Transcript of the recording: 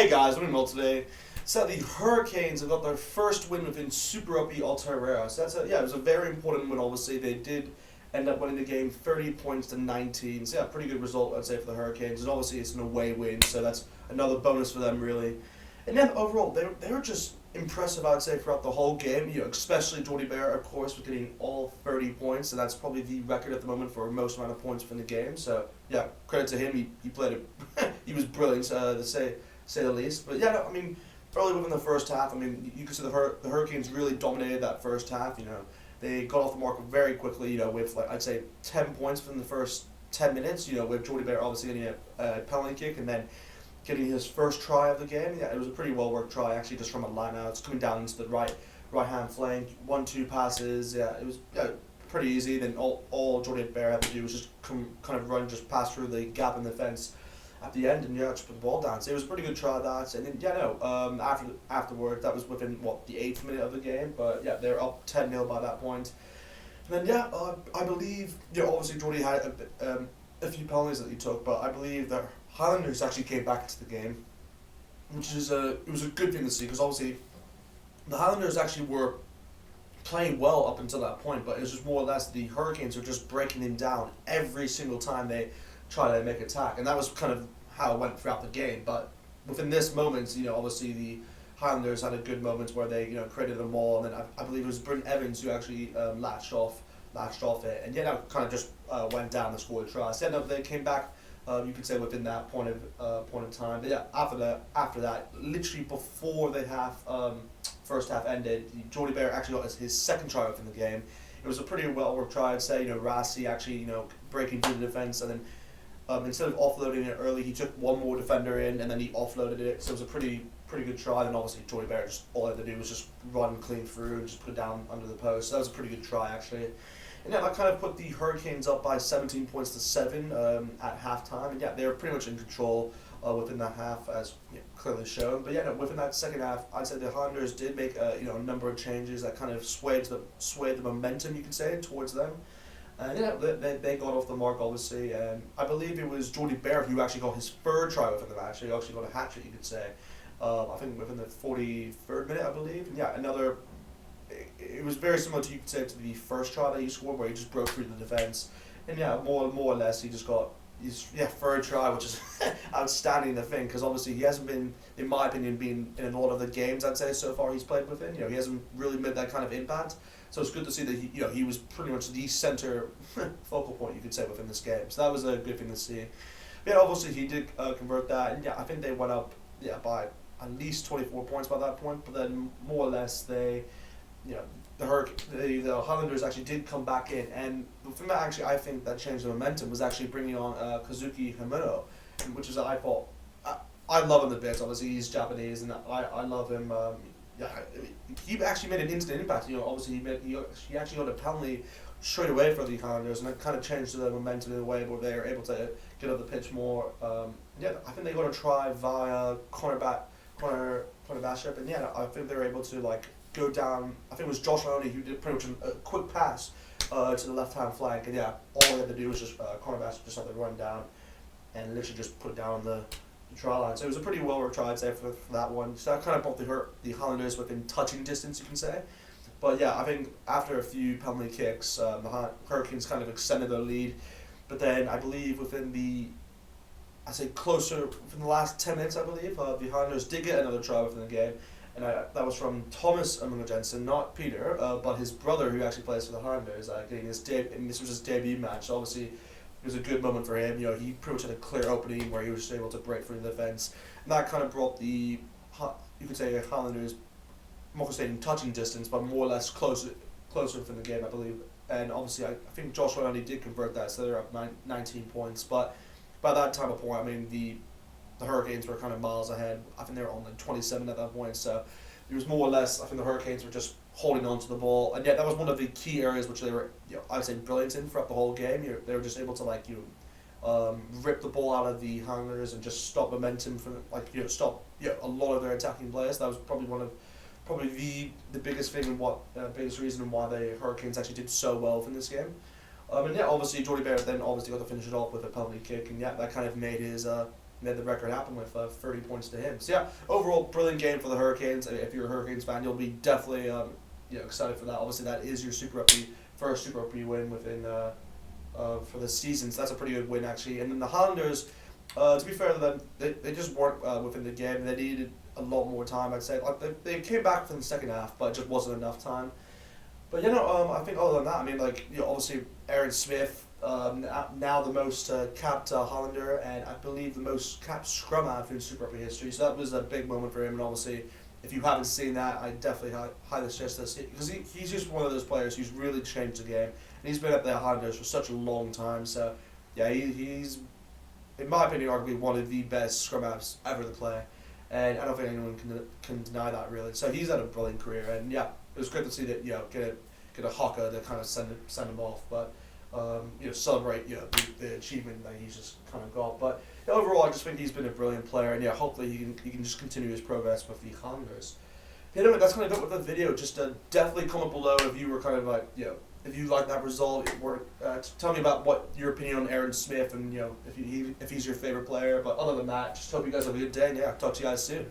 Hey guys, doing well today. So the Hurricanes have got their first win within Super Rugby Aotearoa. So it was a very important win. Obviously, they did end up winning the game 30 points to 19. So pretty good result I'd say for the Hurricanes. And obviously it's an away win, so that's another bonus for them really. And then overall, they were just impressive I'd say throughout the whole game. Especially Jordy Bear, of course, was getting all 30 points, and that's probably the record at the moment for most amount of points from the game. So credit to him. He played it. He was brilliant to say the least. But early within the first half, you could see the Hurricanes really dominated that first half. They got off the mark very quickly. With I'd say 10 points within the first 10 minutes. With Jordy Bear obviously getting a penalty kick and then getting his first try of the game. Yeah, it was a pretty well worked try actually, just from a line out. It's coming down into the right hand flank, 1-2 passes. Yeah, it was pretty easy. Then all Jordy Bear had to do was just kind of run, just pass through the gap in the fence at the end and just put the ball down. So it was a pretty good try that. And then afterward, that was within the 8th minute of the game. But they're up 10-0 by that point. And then I believe obviously Jordy had a few penalties that he took, but I believe that Highlanders actually came back into the game, which is it was a good thing to see, because obviously the Highlanders actually were playing well up until that point, but it was just more or less the Hurricanes were just breaking them down every single time they try to make attack, and that was kind of how it went throughout the game. But within this moment, obviously the Highlanders had a good moment where they created a maul, and then I believe it was Bryn Evans who actually latched off it, and that kind of just went down the score try. So they came back. You could say within that point of time. But after that, literally before the first half ended, Jordy Bear actually got his second try within the game. It was a pretty well worked try, I'd say. Rassi actually breaking through the defense, and then instead of offloading it early, he took one more defender in and then he offloaded it. So it was a pretty good try. And obviously Jordy Bear all he had to do was just run clean through and just put it down under the post. So that was a pretty good try actually. And that kind of put the Hurricanes up by 17 points to 7 at halftime. And they were pretty much in control within that half, as clearly shown. But within that second half, I'd say the Highlanders did make a number of changes that kind of swayed the momentum, you could say, towards them. And they got off the mark obviously. And I believe it was Jordy Bear who actually got his third try within the match. He actually got a hat trick, you could say. I think within the 43rd minute, I believe. And another. It was very similar to, you could say, to the first try that he scored, where he just broke through the defense, and more or less he just got his third try, which is outstanding to think, because obviously he hasn't been, in my opinion, been in a lot of the games I'd say so far he's played within. He hasn't really made that kind of impact, so it's good to see that he was pretty much the center focal point, you could say, within this game. So that was a good thing to see. But obviously he did convert that, and I think they went up by at least 24 points by that point. But then more or less the Highlanders actually did come back in, and the thing that actually I think that changed the momentum was actually bringing on Kazuki Himuro, which is I thought I love him a bit. Obviously he's Japanese, and I love him. He actually made an instant impact. Obviously he actually got a penalty straight away for the Highlanders, and it kind of changed the momentum in a way where they were able to get up the pitch more. I think they got a try via corner Bashop, and I think they were able to go down. I think it was Josh Mahoney who did pretty much a quick pass to the left hand flank, and all he had to do was just cornerback just had to run down and literally just put it down on the try line. So it was a pretty well worked try, I'd say, for that one. So that kind of brought the Highlanders within touching distance, you can say. But I think after a few penalty kicks, the Hurricanes kind of extended their lead. But then I believe within the last 10 minutes, I believe the Highlanders did get another try within the game. And that was from Thomas Jensen, not Peter, but his brother, who actually plays for the Highlanders, getting and this was his debut match. So obviously, it was a good moment for him. He pretty much had a clear opening where he was just able to break through the defense, and that kind of brought you could say, Highlanders, I'm not going to say in touching distance, but more or less closer from the game, I believe. And obviously, I think Josh Mahoney did convert that, so they're up 19 points. But by that time of point, the Hurricanes were kind of miles ahead. I think they were on 27 at that point, so it was more or less, I think the Hurricanes were just holding on to the ball, and that was one of the key areas which they were, I'd say, brilliant in throughout the whole game. They were just able to rip the ball out of the Highlanders and just stop momentum from stop a lot of their attacking players. That was probably the biggest thing and biggest reason why the Hurricanes actually did so well in this game. And obviously Jordy Bear then obviously got to finish it off with a penalty kick, and that kind of made his made the record happen with 30 points to him. So yeah, overall brilliant game for the Hurricanes. If you're a Hurricanes fan, you'll be definitely excited for that. Obviously, that is your Super Rugby first Super Rugby win within for the season. So that's a pretty good win actually. And then the Highlanders, to be fair to them, they just weren't within the game. They needed a lot more time, I'd say. Like they came back for the second half, but it just wasn't enough time. But I think other than that, I mean, obviously Aaron Smith, now the most capped Hollander, and I believe the most capped scrum half in Super Rugby history. So that was a big moment for him, and obviously, if you haven't seen that, I definitely highly suggest this, because he's just one of those players who's really changed the game, and he's been at the Highlanders for such a long time. So yeah, he's, in my opinion, arguably one of the best scrum halves ever to play, and I don't think anyone can deny that really. So he's had a brilliant career, and yeah, it was great to see that get a hawker to kind of send him off, but celebrate the achievement that he's just kind of got. But overall, I just think he's been a brilliant player, and hopefully he can just continue his progress with the Highlanders. Anyway, that's kind of it with the video. Just definitely comment below if you were kind of if you like that result, or tell me about what your opinion on Aaron Smith, and if he's your favorite player. But other than that, just hope you guys have a good day, and talk to you guys soon.